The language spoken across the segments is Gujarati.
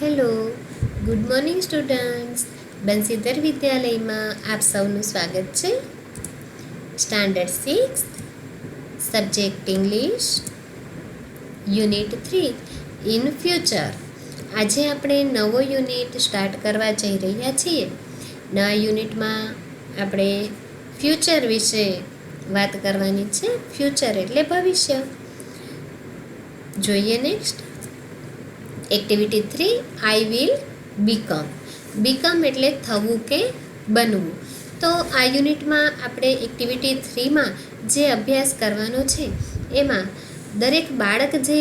Hello, good morning students. Bansidhar વિદ્યાલયમાં આપ સૌનું સ્વાગત છે. Standard 6 subject English unit 3 in future. આજે આપણે નવો યુનિટ સ્ટાર્ટ કરવા જઈ રહ્યા છીએ. નવા યુનિટમાં આપણે ફ્યુચર વિશે વાત કરવાની છે. ફ્યુચર એટલે ભવિષ્ય. જોઈએ next. Activity 3 I will become. Become એટલે થવું કે બનવું. તો આ યુનિટમાં આપણે એક્ટિવિટી 3માં જે અભ્યાસ કરવાનો છે એમાં દરેક બાળક જે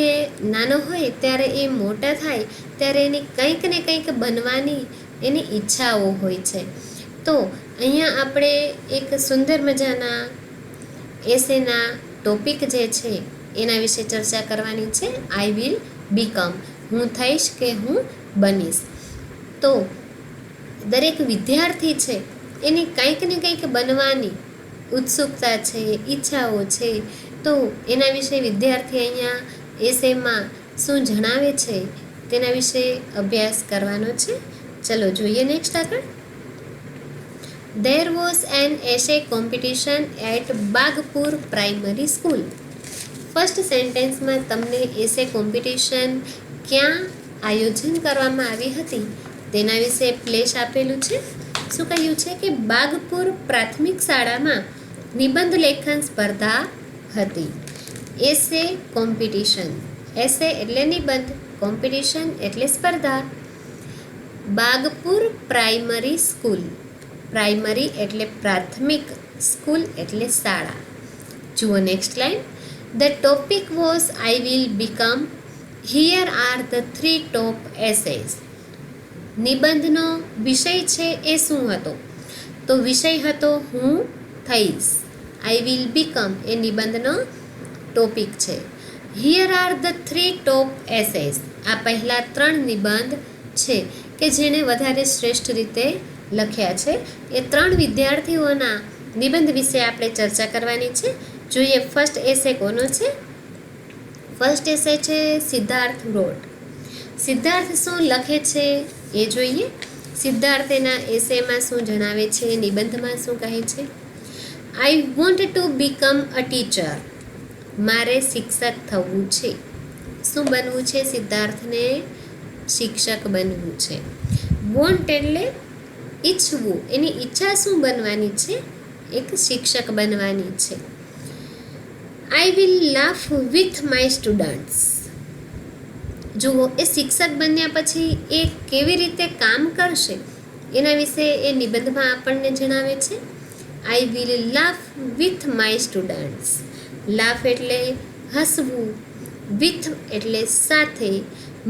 નાનો હોય ત્યારે એ મોટા થાય ત્યારે એની કંઈક ને કંઈક બનવાની એની ઈચ્છાઓ હોય છે. તો અહીંયા આપણે એક સુંદર મજાના એસેના ટોપિક જે છે એના વિશે ચર્ચા કરવાની છે. આઈ વિલ બીકમ, હું થઈશ કે હું બનીશ. તો દરેક વિદ્યાર્થી છે એની કંઈક ને કંઈક બનવાની ઉત્સુકતા છે, ઈચ્છાઓ છે. તો એના વિશે વિદ્યાર્થી અહીંયા એસેમાં શું જણાવે છે તેના વિશે અભ્યાસ કરવાનો છે. ચલો જોઈએ નેક્સ્ટ આગળ. There was an essay competition at Bagpur primary school. First સેન્ટેન્સમાં તમને એસે કોમ્પિટિશન ક્યાં આયોજન કરવામાં આવી હતી તેના વિશે પ્લેસ આપેલું છે. શું કહ્યું છે કે બાગપુર પ્રાથમિક શાળામાં નિબંધ લેખન સ્પર્ધા હતી. એસે કોમ્પિટિશન, એસે એટલે નિબંધ, કોમ્પિટિશન એટલે સ્પર્ધા. બાગપુર પ્રાઇમરી સ્કૂલ, પ્રાઇમરી એટલે પ્રાથમિક, સ્કૂલ એટલે શાળા. જુઓ next line. The topic was I will become. Here are the 3 top essays. નિબંધનો વિષય છે એ શું હતો? તો વિષય હતો હું થઈશ. I will become એ નિબંધનો ટોપિક છે. Here are the 3 top essays. આ પહેલા 3 નિબંધ છે કે જેણે વધારે શ્રેષ્ઠ રીતે લખ્યા છે. એ 3 વિદ્યાર્થીઓના નિબંધ વિશે આપણે ચર્ચા કરવાની છે. જોઈએ ફર્સ્ટ એસે કોનો છે? ફર્સ્ટ એસે છે સિદ્ધાર્થ બ્રોડ. સિદ્ધાર્થ શું લખે છે એ જોઈએ. સિદ્ધાર્થ એના એસેમાં શું જણાવે છે, નિબંધમાં શું કહે છે? I want to become a teacher. મારે શિક્ષક થવું છે. શું બનવું છે સિદ્ધાર્થને? શિક્ષક બનવું છે. વોન્ટ એટલે ઈચ્છવું, એની ઈચ્છા શું બનવાની છે? એક શિક્ષક બનવાની છે. I will laugh with my students. જુઓ એ શિક્ષક બન્યા પછી એ કેવી રીતે કામ કરશે એના વિશે એ નિબંધમાં આપણને જણાવે છે. I will laugh with my students. Laugh એટલે હસવું, વિથ એટલે સાથે,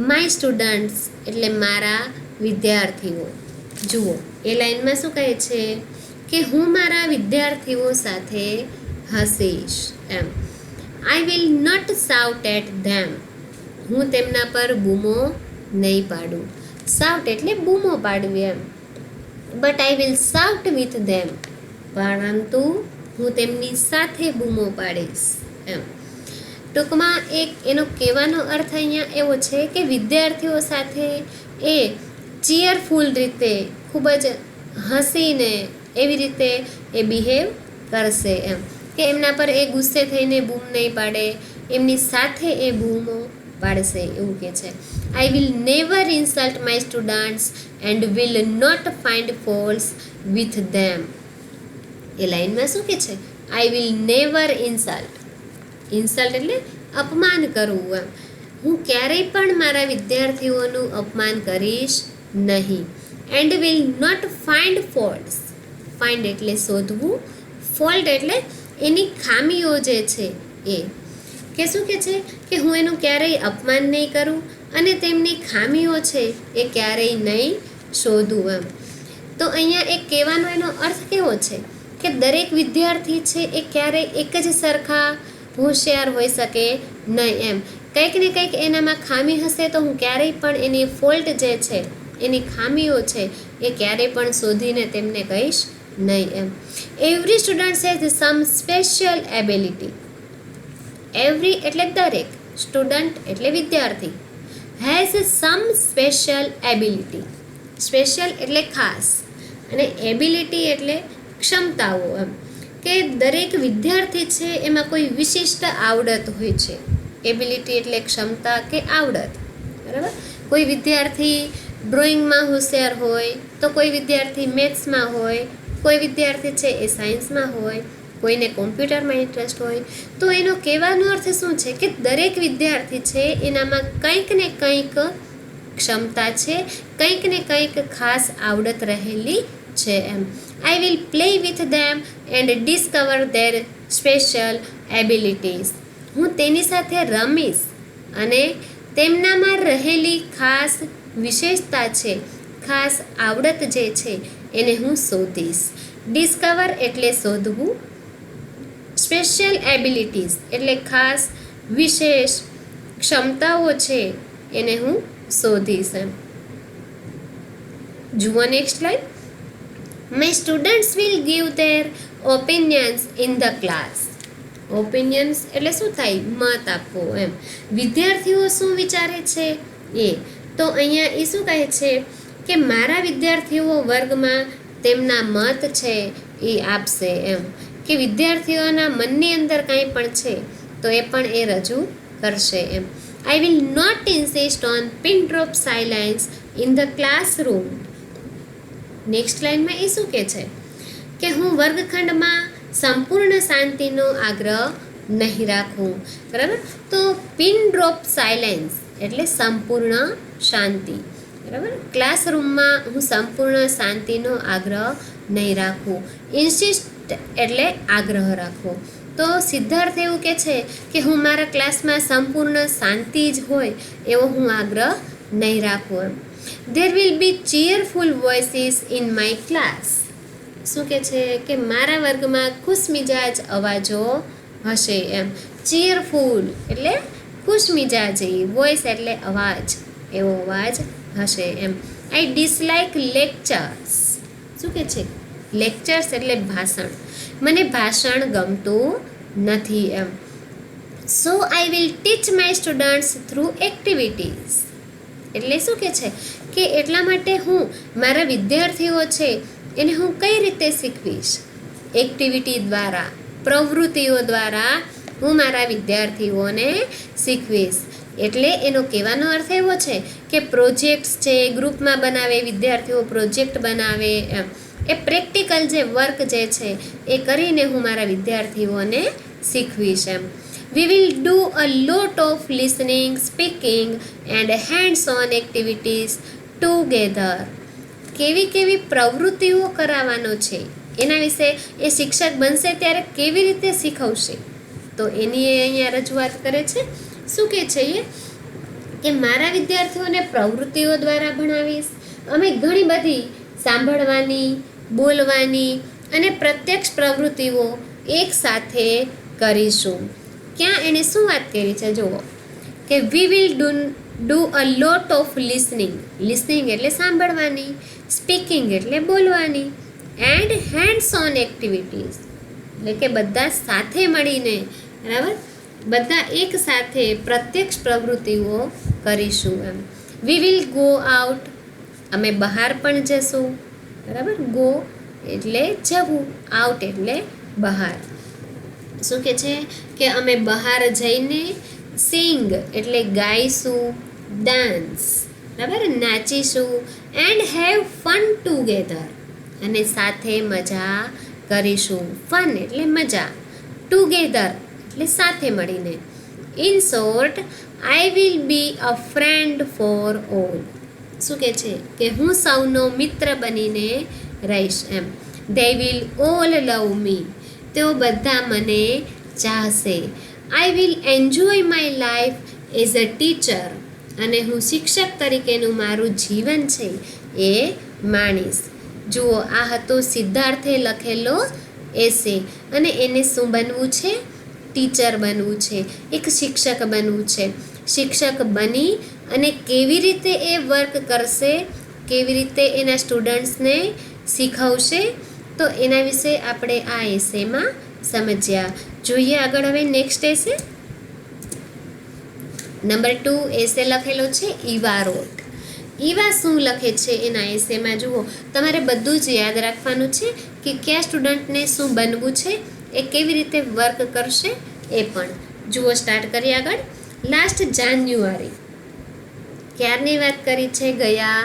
માય સ્ટુડન્ટ્સ એટલે મારા વિદ્યાર્થીઓ. જુઓ એ લાઈનમાં શું કહે છે કે હું મારા વિદ્યાર્થીઓ સાથે હસીશ એમ. I will not shout at them. હું તેમના પર બૂમો નહીં પાડું. શાઉટ એટલે બૂમો પાડવી એમ. But I will shout with them. પરંતુ હું તેમની સાથે બૂમો પાડીશ એમ. ટૂંકમાં એક એનો કહેવાનો અર્થ અહીંયા એવો છે કે વિદ્યાર્થીઓ સાથે એ ચીયરફુલ રીતે, ખૂબ જ હસીને એવી રીતે એ બિહેવ કરશે એમ. કે એમના પર એ ગુસ્સે થઈને બૂમ નહીં પાડે, એમની સાથે એ બૂમો પાડશે એવું કે છે. I will never insult my students and will not find faults with them. એ લાઈનમાં શું કે છે? I will never insult. Insult એટલે અપમાન કરવું એમ. હું ક્યારેય પણ મારા વિદ્યાર્થીઓનું અપમાન કરીશ નહીં. And will not find faults. Find એટલે શોધવું, ફોલ્ટ એટલે એની ખામીઓ જે છે એ. કે શું કે છે કે હું એનું ક્યારેય અપમાન નહીં કરું અને તેમની ખામીઓ છે એ ક્યારેય નહીં શોધું એમ. તો અહીંયા એક કહેવાનો એનો અર્થ કેવો છે કે દરેક વિદ્યાર્થી છે એ ક્યારેય એક જ સરખા હોશિયાર હોઈ શકે નહીં એમ. કંઈક ને કંઈક એનામાં ખામી હશે તો હું ક્યારેય પણ એની ફોલ્ટ જે છે, એની ખામીઓ છે એ ક્યારેય પણ શોધીને તેમને કહીશ નહીં એમ. Every student has some special ability. Every એટલે દરેક, સ્ટુડન્ટ એટલે વિદ્યાર્થી, has some special ability. Special એટલે ખાસ અને એબિલિટી એટલે ક્ષમતાઓ એમ, કે દરેક વિદ્યાર્થી છે એમાં કોઈ વિશિષ્ટ આવડત હોય છે. એબિલિટી એટલે ક્ષમતા કે આવડત, બરાબર. કોઈ વિદ્યાર્થી ડ્રોઈંગમાં હોશિયાર હોય તો કોઈ વિદ્યાર્થી મેથ્સમાં હોય, કોઈ વિદ્યાર્થી છે એ સાયન્સમાં હોય, કોઈને કોમ્પ્યુટરમાં ઇન્ટરેસ્ટ હોય. તો એનો કહેવાનો અર્થ શું છે કે દરેક વિદ્યાર્થી છે એનામાં કંઈક ને કંઈક ક્ષમતા છે, કંઈક ને કંઈક ખાસ આવડત રહેલી છે એમ. I will play with them and discover their special abilities. હું તેની સાથે રમીશ અને તેમનામાં રહેલી ખાસ વિશેષતા છે, ખાસ આવડત જે છે એને હું શોધીશ. ડિસ્કવર એટલે શોધવું, સ્પેશિયલ એબિલિટીઝ એટલે ખાસ વિશેષ ક્ષમતાઓ છે એને હું શોધીશ એમ. જુઓ next line. My students will give there opinions in the class. Opinions એટલે શું થાય? મત આપવો એમ. વિદ્યાર્થીઓ શું વિચારે છે એ. તો અહીંયા એ શું કહે છે કે મારા વિદ્યાર્થીઓ વર્ગમાં તેમના મત છે એ આપશે એમ, કે વિદ્યાર્થીઓના મનની અંદર કંઈ પણ છે તો એ પણ એ રજૂ કરશે એમ. I will not insist on pin drop silence in the classroom. Next લાઇનમાં એ શું કહે છે કે હું વર્ગખંડમાં સંપૂર્ણ શાંતિનો આગ્રહ નહીં રાખું, બરાબર. તો પિન ડ્રોપ સાયલેન્સ એટલે સંપૂર્ણ શાંતિ, બરાબર. ક્લાસરૂમમાં હું સંપૂર્ણ શાંતિનો આગ્રહ નહીં રાખું. ઇન્સિસ્ટ એટલે આગ્રહ રાખવો. તો સિદ્ધાર્થ એવું કહે છે કે હું મારા ક્લાસમાં સંપૂર્ણ શાંતિ જ હોય એવો હું આગ્રહ નહીં રાખું એમ. There will be cheerful voices in my class. શું કહે છે કે મારા વર્ગમાં ખુશમિજાજ અવાજો હશે એમ. ચીયરફુલ એટલે ખુશમિજાજી, વોઇસ એટલે અવાજ, એવો અવાજ હશે એમ. આઈ ડિસલાઇક લેક્ચર્સ. શું કહે છે? લેક્ચર્સ એટલે ભાષણ. મને ભાષણ ગમતું નથી એમ. So I will teach my students through activities. એટલે શું કહે છે કે એટલા માટે હું મારા વિદ્યાર્થીઓ છે એને હું કઈ રીતે શીખવીશ? એક્ટિવિટી દ્વારા, પ્રવૃત્તિઓ દ્વારા હું મારા વિદ્યાર્થીઓને શીખવીશ. એટલે એનો કહેવાનો અર્થ એવો છે કે પ્રોજેક્ટ્સ છે ગ્રુપમાં બનાવે, વિદ્યાર્થીઓ પ્રોજેક્ટ બનાવે એમ. એ પ્રેક્ટિકલ જે વર્ક જે છે એ કરીને હું મારા વિદ્યાર્થીઓને શીખવીશ એમ. We will do a lot of listening, speaking and hands on activities together. કેવી કેવી પ્રવૃત્તિઓ કરાવવાનો છે એના વિશે એ શિક્ષક બનશે ત્યારે કેવી રીતે શીખવશે, તો એની અહીંયા રજૂઆત કરે છે. શું કહે છે એ કે મારા વિદ્યાર્થીઓને પ્રવૃત્તિઓ દ્વારા ભણાવીશ. અમે ઘણી બધી સાંભળવાની, બોલવાની અને પ્રત્યક્ષ પ્રવૃત્તિઓ એક સાથે કરીશું. ક્યાં એણે શું વાત કરી છે જુઓ, કે વી will do a lot of listening. Listening એટલે સાંભળવાની, સ્પીકિંગ એટલે બોલવાની, એન્ડ હેન્ડ્સ ઓન એક્ટિવિટીઝ એટલે કે બધા સાથે મળીને, બરાબર, બધા એક સાથે પ્રત્યક્ષ પ્રવૃત્તિઓ કરીશું એમ. We will go out. અમે બહાર પણ જશું, બરાબર. ગો એટલે જવું, આઉટ એટલે બહાર. શું કહે છે કે અમે બહાર જઈને સિંગ એટલે ગાઈશું, ડાન્સ, બરાબર, નાચીશું, એન્ડ હેવ ફન ટુગેધર અને સાથે મજા કરીશું. ફન એટલે મજા, ટુગેધર એટલે સાથે મળીને. In short I will be a friend for all. શું કહે છે કે હું સૌનો મિત્ર બનીને રહીશ એમ. They will all love me. તેઓ બધા મને ચાહશે. I will enjoy my life as a teacher. અને હું શિક્ષક તરીકેનું મારું જીવન છે એ માણીશ. જુઓ, આ હતો સિદ્ધાર્થે લખેલો એસે. અને એને શું બનવું છે? ટીચર બનવું છે, એક શિક્ષક બનવું છે. શિક્ષક બની અને કેવી રીતે એ વર્ક કરશે, કેવી રીતે એના સ્ટુડન્ટ્સને શીખવશે, તો એના વિશે આપણે આ એસેમાં સમજ્યા. જોઈએ આગળ હવે નેક્સ્ટ એસે. નંબર 2 એસે લખેલો છે ઈવા રોટ. ઈવા શું લખે છે એના એસેમાં જુઓ. તમારે બધું જ યાદ રાખવાનું છે કે કયા સ્ટુડન્ટને શું બનવું છે, એ કેવી રીતે વર્ક કરશે એ પણ. જુઓ, સ્ટાર્ટ કરીએ આગળ. લાસ્ટ જાન્યુઆરી, ક્યારની વાત કરી છે? ગયા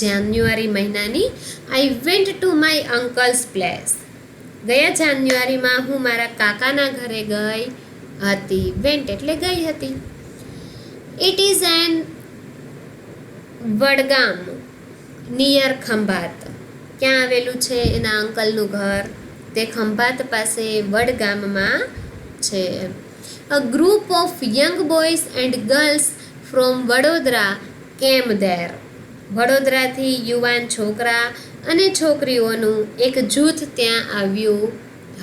જાન્યુઆરી મહિનાની. I went to my uncle's place. ગયા જાન્યુઆરીમાં હું મારા કાકાના ઘરે ગઈ હતી. વેન્ટ એટલે ગઈ હતી. It is an Vadgam near Khambhat. ક્યાં આવેલું છે એના અંકલનું ઘર? તે ખંભાત પાસે વડગામમાં છે. A group of young boys and girls from Vadodara came there. વડોદરાથી યુવાન છોકરા અને છોકરીઓનું એક જૂથ ત્યાં આવ્યું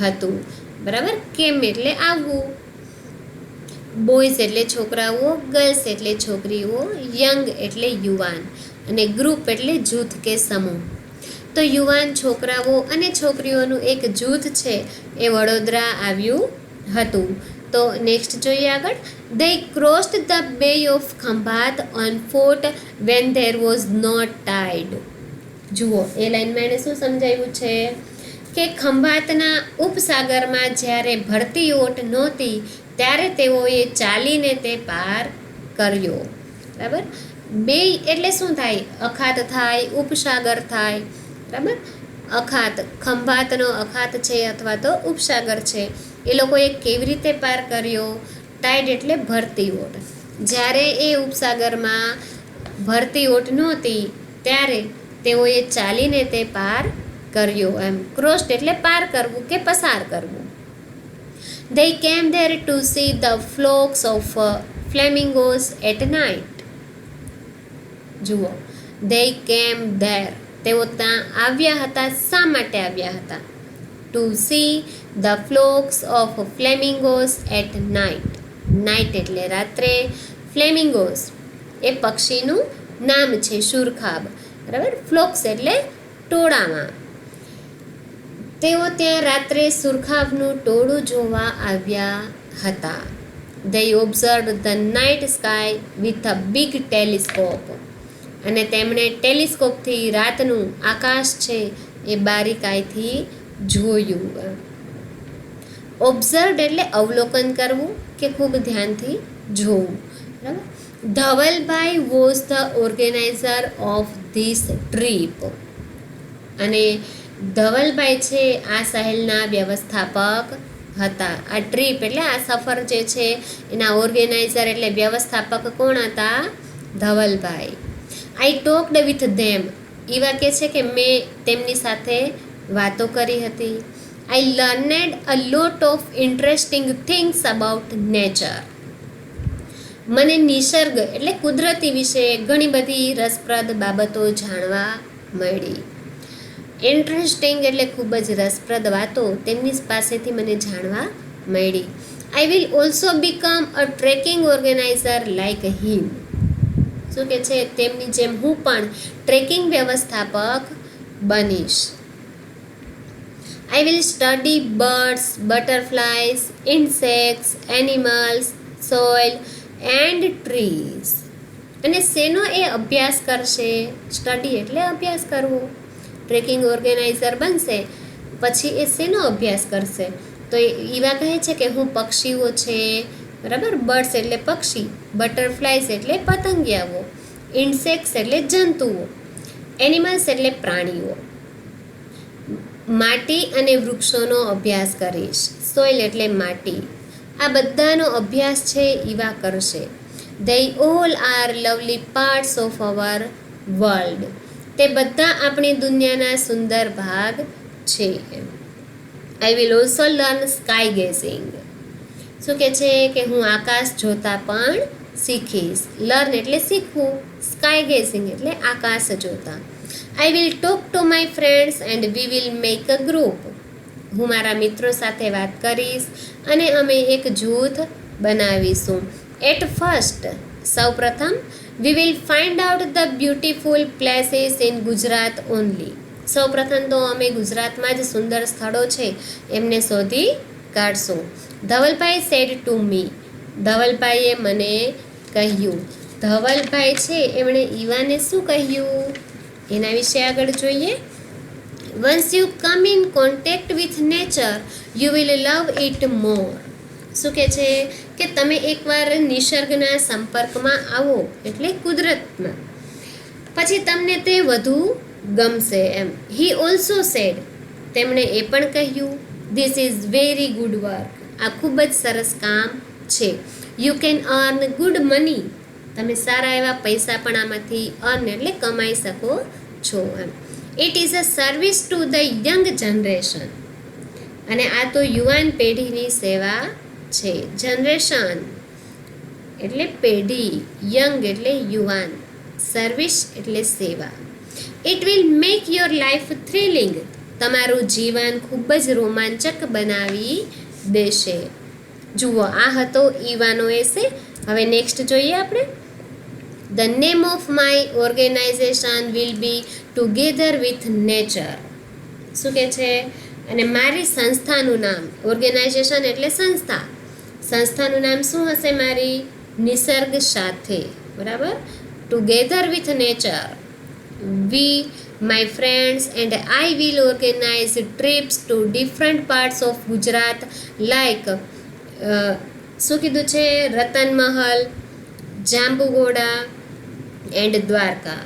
હતું. બરાબર. કેમ એટલે આવવું. બોયઝ એટલે છોકરાઓ, ગર્લ્સ એટલે છોકરીઓ, યંગ એટલે યુવાન, અને ગ્રુપ એટલે જૂથ કે સમૂહ. તો યુવાન છોકરાઓ અને છોકરીઓનું એક જૂથ છે એ વડોદરા આવ્યું હતું. તો નેક્સ્ટ જોઈએ આગળ. They crossed the bay of Khambhat on foot when there was no tide. જુઓ, એ લાઈનમાં એને શું સમજાવ્યું છે કે ખંભાતના ઉપસાગરમાં જ્યારે ભરતી ઓટ નહોતી ત્યારે તેઓએ ચાલીને તે પાર કર્યો. બરાબર. બે એટલે શું થાય? અખાત થાય, ઉપસાગર થાય. બરાબર. અખાત, ખંભાતનો અખાત છે અથવા તો ઉપસાગર છે, એ લોકોએ કેવી રીતે પાર કર્યો? ટાઈડ એટલે ભરતી ઓટ. જ્યારે એ ઉપસાગરમાં ભરતી ઓટ નહોતી ત્યારે તેઓએ ચાલીને તે પાર કર્યો. એમ ક્રોસ્ડ એટલે પાર કરવું કે પસાર કરવું. They came there to see the flocks of flamingos at night. જુઓ, they came there, તેઓ ત્યાં આવ્યા હતા. શા માટે આવ્યા હતા? To see the flocks of flamingos at night. Night એટલે રાત્રે, ફ્લેમિંગોસ એ પક્ષીનું નામ છે, શુરખાબ. બરાબર. ફ્લોક્સ એટલે ટોળામાં. તેઓ ત્યાં રાત્રે સુરખાબનું ટોળું જોવા આવ્યા હતા. They observed the night sky with a big telescope. અને તેમણે ટેલિસ્કોપથી રાતનું આકાશ છે એ બારીકાઈથી જોયું. ઓબ્ઝર્વડ એટલે અવલોકન કરવું કે ખૂબ ધ્યાનથી જોવું. બરાબર. Dhavalbhai was the organiser of this trip. અને ધવલભાઈ છે આ સહેલના વ્યવસ્થાપક હતા. આ ટ્રીપ એટલે આ સફર જે છે એના ઓર્ગેનાઇઝર એટલે વ્યવસ્થાપક કોણ હતા? ધવલભાઈ. આઈ ટોક્ડ વિથ ધેમ. ઈવા કહે છે કે મેં તેમની સાથે વાતો કરી હતી. I learned a lot of interesting things about nature. મને નિસર્ગ એટલે કુદરતી વિશે ઘણી બધી રસપ્રદ બાબતો જાણવા મળી. ઇન્ટરેસ્ટિંગ એટલે ખૂબ જ રસપ્રદ વાતો તેમની પાસેથી મને જાણવા મળી. I will also become a trekking organizer like him. શું કે છે? તેમની જેમ હું પણ ટ્રેકિંગ વ્યવસ્થાપક બનીશ. I will study birds, butterflies, insects, animals, soil and trees. અને શેનો એ અભ્યાસ કરશે? સ્ટડી એટલે અભ્યાસ કરવો. ટ્રેકિંગ ઓર્ગેનાઇઝર બનશે પછી એ શેનો અભ્યાસ કરશે? તો ઈવા કહે છે કે હું પક્ષીઓ છે, બરાબર, બર્ડ્સ એટલે પક્ષી, બટરફ્લાઇઝ એટલે પતંગિયાઓ, ઇન્સેક્ટ્સ એટલે જંતુઓ, એનિમલ્સ એટલે પ્રાણીઓ, માટી અને વૃક્ષોનો અભ્યાસ કરીશ. સોઇલ એટલે માટી. આ બધાનો અભ્યાસ છે ઈવા કરશે. They all are lovely parts of our world. તે બધા આપણી દુનિયાના સુંદર ભાગ છે. I will also learn sky gazing. શું કહે છે કે હું આકાશ જોતા પણ શીખીશ. લર્ન એટલે શીખવું, સ્કાય ગેઝિંગ એટલે આકાશ જોતા. I will talk to my friends and we will make a group. હું મારા મિત્રો સાથે વાત કરીશ અને અમે એક જૂથ બનાવીશું. At first, સૌપ્રથમ, we will find out the beautiful places in Gujarat only. સૌપ્રથમ તો અમે ગુજરાતમાં જ સુંદર સ્થળો છે એમને શોધી કાઢશું. Dhavalbhai said to me. ધવલભાઈએ મને કહ્યું? ધવલભાઈ છે એમણે ઈવાને શું કહ્યું એના વિશે આગળ જોઈએ. Once you come in contact with nature you will love it more. શું કહે છે કે તમે એકવાર નિસર્ગના સંપર્કમાં આવો એટલે કુદરતમાં, પછી તમને તે વધુ ગમશે એમ. હી ઓલ્સો સેડ, તેમણે એ પણ કહ્યું, this is very good work, આ ખૂબ જ સરસ કામ છે. You can earn good money, તમે સારા એવા પૈસા પણ આમાંથી અર્ન એટલે કમાઈ શકો છો એમ. It is a service to the young generation, અને આ તો યુવાન પેઢીની સેવા છે. જનરેશન એટલે પેઢી, યંગ એટલે યુવાન, સર્વિસ એટલે સેવા. It will make your life thrilling, તમારું જીવન ખૂબ જ રોમાંચક બનાવી દેશે. જુઓ, આ હતો ઈવાનો એસે. હવે નેક્સ્ટ જોઈએ આપણે. The name of my organisation will be together with nature. શું કહે છે? અને મારી સંસ્થાનું નામ, ઓર્ગેનાઇઝેશન એટલે સંસ્થા, સંસ્થાનું નામ શું હશે મારી? નિસર્ગ સાથે, બરાબર. Together with nature. We, my friends and I will organize trips to different parts of Gujarat like શું કીધું છે? રતન મહલ, જાંબુઘોડા એન્ડ દ્વારકા.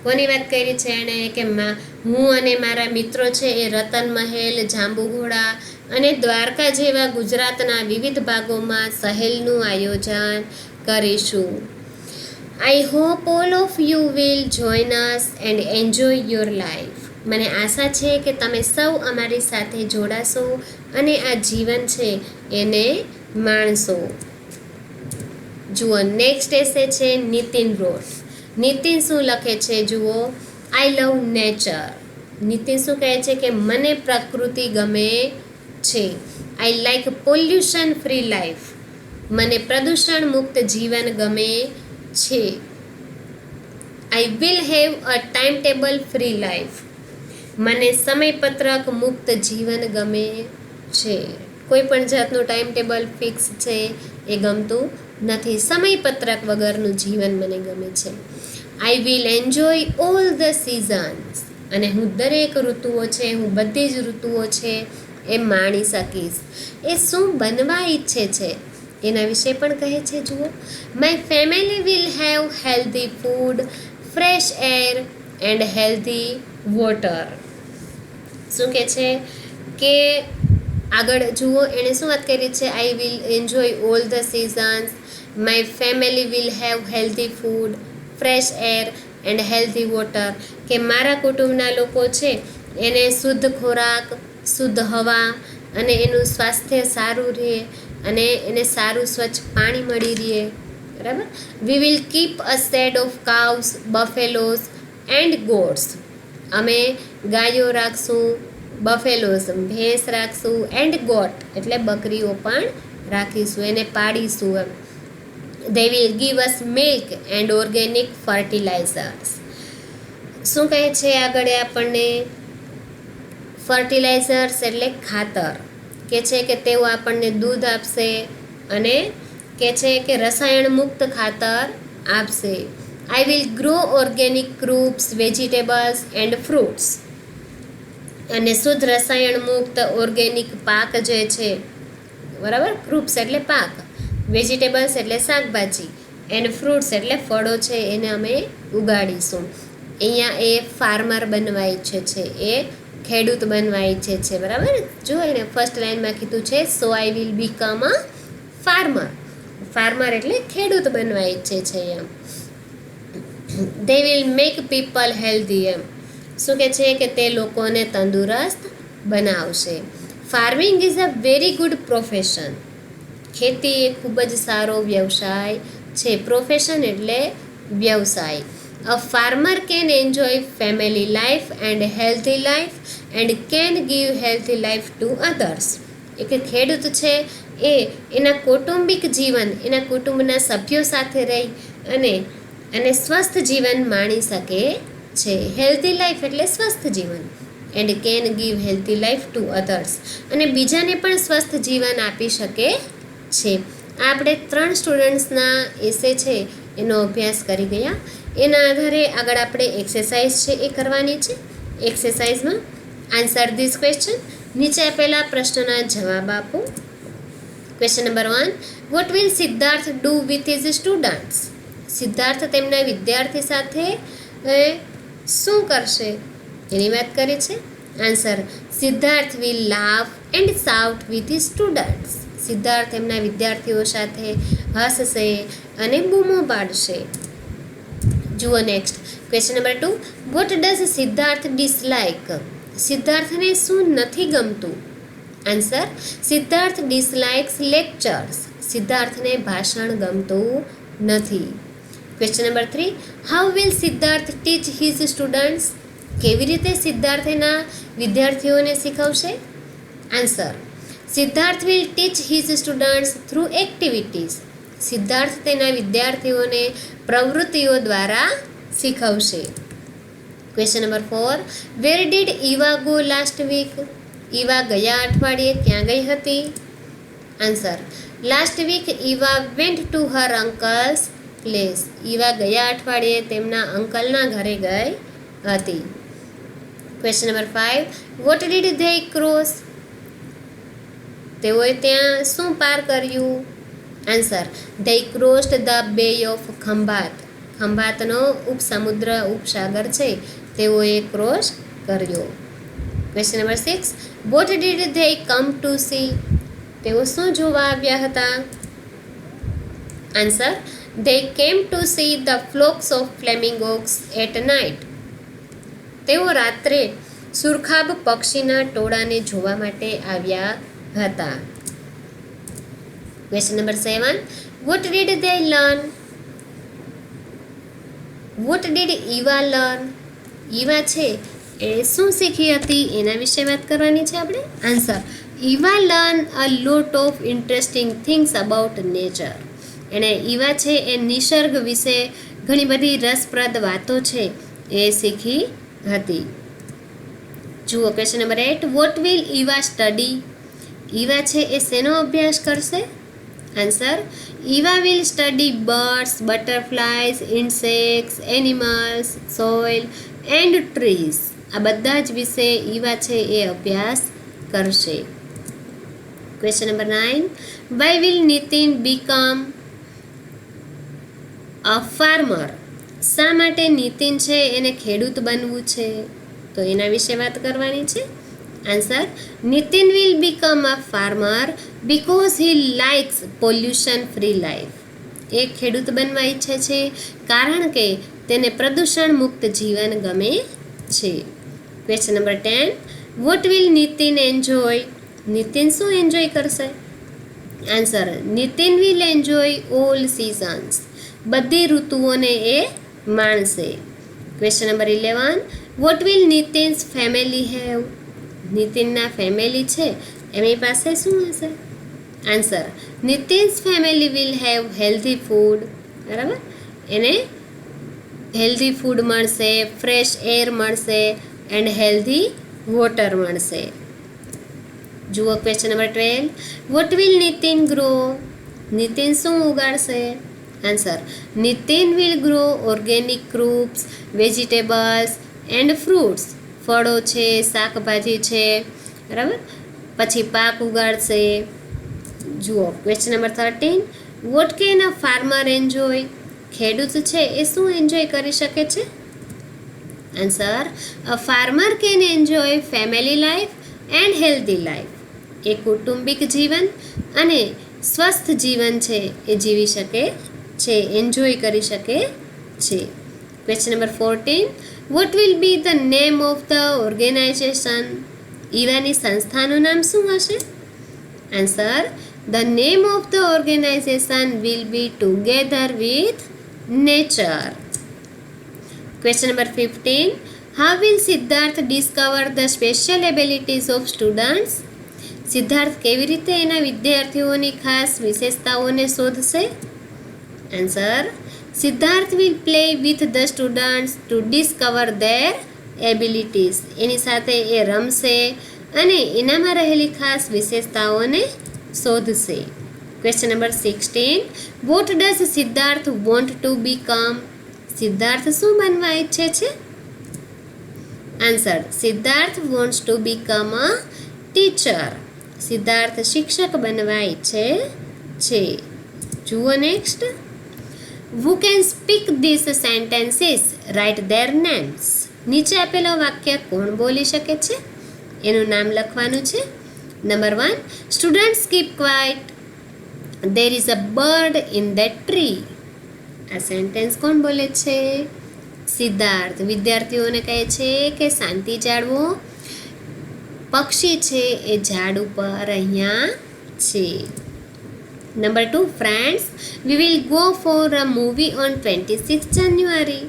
કોની વાત કરી છે એણે? કે હું અને મારા મિત્રો છે એ રતન મહેલ, જાંબુઘોડા અને દ્વારકા જેવા ગુજરાતના વિવિધ ભાગોમાં સહેલનું આયોજન કરીશું. I hope all of you will join us and enjoy your life. મને આશા છે કે તમે સૌ અમારી સાથે જોડાશો અને આ જીવન છે એને માણશો. જુઓ, નેક્સ્ટ એસે છે નીતિન રોટ. નીતિન શું લખે છે? જુઓ, આઈ લવ નેચર. નીતિન શું કહે છે? કે મને પ્રકૃતિ ગમે છે. I like pollution free life, મને પ્રદૂષણ મુક્ત જીવન ગમે છે. I will have a time table free life, મને સમયપત્રક મુક્ત જીવન ગમે છે. કોઈ પણ જાતનું ટાઈમ ટેબલ ફિક્સ છે એ ગમતું નથી, સમયપત્રક વગરનું જીવન મને ગમે છે. I will enjoy all the seasons, અને હું દરેક ઋતુઓ છે, હું બધી જ ઋતુઓ છે એ માણી શકીશ. એ શું બનવા ઈચ્છે છે એના વિશે પણ કહે છે. જુઓ, my family will have healthy food, fresh air and healthy water. શું કહે છે કે આગળ જુઓ, એણે શું વાત કરી છે? I will enjoy all the seasons, my family will have healthy food, fresh air and healthy water. કે મારા કુટુંબના લોકો છે એને શુદ્ધ ખોરાક, શુદ્ધ હવા અને એનું સ્વાસ્થ્ય સારું રહે અને એને સારું સ્વચ્છ પાણી મળી રહે, બરાબર. We will keep a shed of cows, buffaloes and goats. અમે ગાયો રાખશું, બફેલોઝ ભેંસ રાખશું, એન્ડ ગોટ એટલે બકરીઓ પણ રાખીશું, એને પાડીશું એમ. They will give us milk and organic fertilisers. શું કહે છે આગળ આપણને? ફર્ટિલાઇઝર્સ એટલે ખાતર. કે છે કે તેઓ આપણને દૂધ આપશે અને કે છે કે રસાયણ મુક્ત ખાતર આપશે. I will grow organic crops, vegetables and fruits. અને શુદ્ધ રસાયણ મુક્ત ઓર્ગેનિક પાક જે છે, બરાબર. ક્રૂપ્સ એટલે પાક, વેજીટેબલ્સ એટલે શાકભાજી, એન્ડ ફ્રૂટ્સ એટલે ફળો છે એને અમે ઉગાડીશું. અહીંયા એ ફાર્મર બનવા ઈચ્છે છે, એ ખેડૂત બનવા ઈચ્છે છે, બરાબર. જો એને ફર્સ્ટ લાઈનમાં કીધું છે so I will become a farmer. Farmer એટલે ખેડૂત બનવા ઈચ્છે છે એમ. They will make people healthy એમ. શું કહે છે કે તે લોકોને તંદુરસ્ત બનાવશે. Farming is a very good profession. ખેતી એ ખૂબ જ સારો વ્યવસાય છે. પ્રોફેશન એટલે વ્યવસાય. A farmer can enjoy family life and healthy life and can give healthy life to others. એક ખેડૂત છે એ એના કૌટુંબિક જીવન, એના કુટુંબના સભ્યો સાથે રહી અને સ્વસ્થ જીવન માણી શકે છે. હેલ્ધી લાઈફ એટલે સ્વસ્થ જીવન. And can give healthy life two others, અને બીજાને પણ સ્વસ્થ જીવન આપી શકે છે. આપણે 3 સ્ટુડન્ટ્સના એસે છે એનો અભ્યાસ કરી ગયા. એના આધારે આગળ આપણે એક્સરસાઇઝ છે એ કરવાની છે. એક્સરસાઇઝમાં આન્સર ધીસ ક્વેશ્ચન, નીચે આપેલા પ્રશ્નોના જવાબ આપો. Question number 1, what will Siddharth do with his students? Siddharth તેમના વિદ્યાર્થી સાથે શું કરશે એની વાત કરી છે. Answer, Siddharth will laugh and shout with his students. Siddharth તેમના વિદ્યાર્થીઓ સાથે હસશે અને બૂમો પાડશે. જુઓ next question number 2, what does Siddharth dislike? સિદ્ધાર્થને શું નથી ગમતું? Answer, Siddharth dislikes lectures. સિદ્ધાર્થને ભાષણ ગમતું નથી. Question number 3, how will Siddharth teach his students? કેવી રીતે સિદ્ધાર્થ એના વિદ્યાર્થીઓને શીખવશે? Answer, Siddharth will teach his students through activities. Siddharth તેના વિદ્યાર્થીઓને પ્રવૃત્તિઓ દ્વારા શીખવશે. Question number 4, where did Eva go last week? Eva ગયા અઠવાડિયે ક્યાં ગઈ હતી? Answer, last week Eva went to her uncle's place. Eva ગયા અઠવાડિયે તેમના અંકલના ઘરે ગઈ હતી. Question number 5, what did they cross? તેઓએ ત્યાં શું પાર કર્યું? આન્સર, ધે ક્રોસ્ડ ધ બે ઓફ ખંભાત. ખંભાતનો ઉપસમુદ્ર ઉપસાગર છે તેઓએ ક્રોસ કર્યો. Question number 6, what did they come to see? તેઓ શું જોવા આવ્યા હતા? Answer, they came to see the flocks of flamingos at night. તેઓ રાત્રે સુરખાબ પક્ષીના ટોળાને જોવા માટે આવ્યા હતા. Question number 7, what did they learn? What did Eva learn? Eva છે એ શું શીખી હતી એના વિશે વાત કરવાની છે આપણે. Answer, Eva learn a lot of interesting things about nature. એણે ઈવા છે એ નિસર્ગ વિશે ઘણી બધી રસપ્રદ વાતો છે એ શીખી હતી. જુઓ question number 8, what will Eva study? Eva છે એ શેનો અભ્યાસ કરશે? Answer, Eva will study birds, butterflies, insects, animals, soil and trees. આ બધા જ વિશે ઈવા છે એ અભ્યાસ કરશે. Question number 9, why will Nitin become a farmer? શા માટે નીતિન છે એને ખેડૂત બનવું છે? તો એના વિશે વાત કરવાની છે. Answer, Nitin will become a farmer because he likes pollution free life. એ ખેડૂત બનવા ઈચ્છે છે કારણ કે તેને પ્રદૂષણ મુક્ત જીવન ગમે છે. Question number 10, what will Nitin enjoy? Nitin શું એન્જોય કરશે? Answer, Nitin will enjoy all seasons. બધી ઋતુઓને એ માણશે. Question number 11, what will Nitin's family have? નીતિનના ફેમિલી છે એમની પાસે શું હશે? Answer, Nitin's family will have healthy food. બરાબર, એને હેલ્ધી ફૂડ મળશે, ફ્રેશ એર મળશે એન્ડ હેલ્ધી વોટર મળશે. જુઓ question number 12, what will Nitin grow? Nitin શું ઉગાડશે? Answer, Nitin will grow organic crops, vegetables and fruits. ફળો છે, શાકભાજી છે, બરાબર, પછી પાક ઉગાડશે. જુઓ question number 13, what can a farmer enjoy? ખેડૂત છે એ શું એન્જોય કરી શકે છે? Answer, a farmer can enjoy family life and healthy life. એ કૌટુંબિક જીવન અને સ્વસ્થ જીવન છે એ જીવી શકે છે, એન્જોય કરી શકે છે. Question number 14, what will be the name of the organisation? ઈવાની સંસ્થાનું નામ શું હશે? Answer, the name of the organisation will be together with nature. Question number 15, how will Siddharth discover the special abilities of students? Siddharth કેવી રીતે એના વિદ્યાર્થીઓની ખાસ વિશેષતાઓને શોધશે? Answer, Siddharth will play with the students to discover their abilities. એની સાથે એ રમશે અને એનામાં રહેલી ખાસ વિશેષતાઓને શોધશે. Question number 16. Vote does Siddharth want to become? Siddharth શું બનવા ઈચ્છે છે? Answer, Siddharth wants to become a teacher. Siddharth શિક્ષક બનવા ઈચ્છે છે. જુઓ next. Who can speak these sentences? Write their names. નીચે આપેલો વાક્ય કોણ બોલી શકે છે? એનું નામ લખવાનું છે. Number 1. Students keep quiet. There is a bird in that tree. આ સેન્ટેન્સ કોણ બોલે છે? સિદ્ધાર્થ વિદ્યાર્થીઓને કહે છે કે શાંતિ જાળવો, પક્ષી છે એ ઝાડ ઉપર અહીંયા છે. Number 2. Friends, V will go for a movie on 26 જાન્યુઆરી.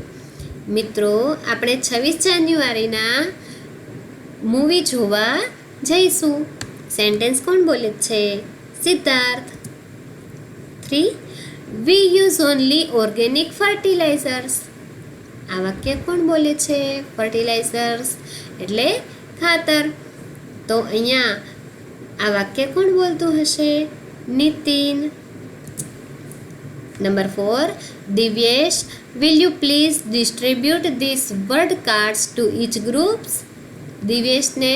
મિત્રો, આપણે 26 જાન્યુઆરીના મૂવી જોવા જઈશું. સેન્ટેન્સ કોણ બોલે છે? Siddharth. 3. We use only organic fertilisers. આ વાક્ય કોણ બોલે છે? ફર્ટિલાઇઝર્સ એટલે ખાતર. તો અહીંયા આ વાક્ય કોણ બોલતું હશે? Nitin. Number 4. Divyesh, will you please distribute this word cards to each groups. દિવ્યેશને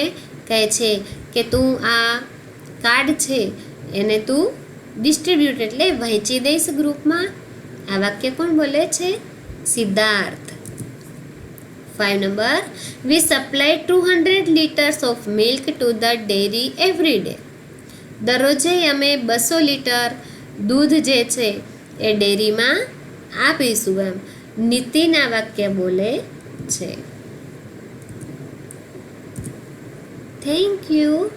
કહે છે કે તું આ કાર્ડ છે એને તું ડિસ્ટ્રીબ્યુટ એટલે વહેંચી દઈશ ગ્રુપમાં. આ વાક્ય કોણ બોલે છે? Siddharth. 5 number. We supply 200 liters of milk to the dairy every day. દરરોજે અમે 200 લીટર દૂધ જે છે એ ડેરીમાં આપીશું એમ નીતિન આ વાક્ય બોલે છે. Thank you.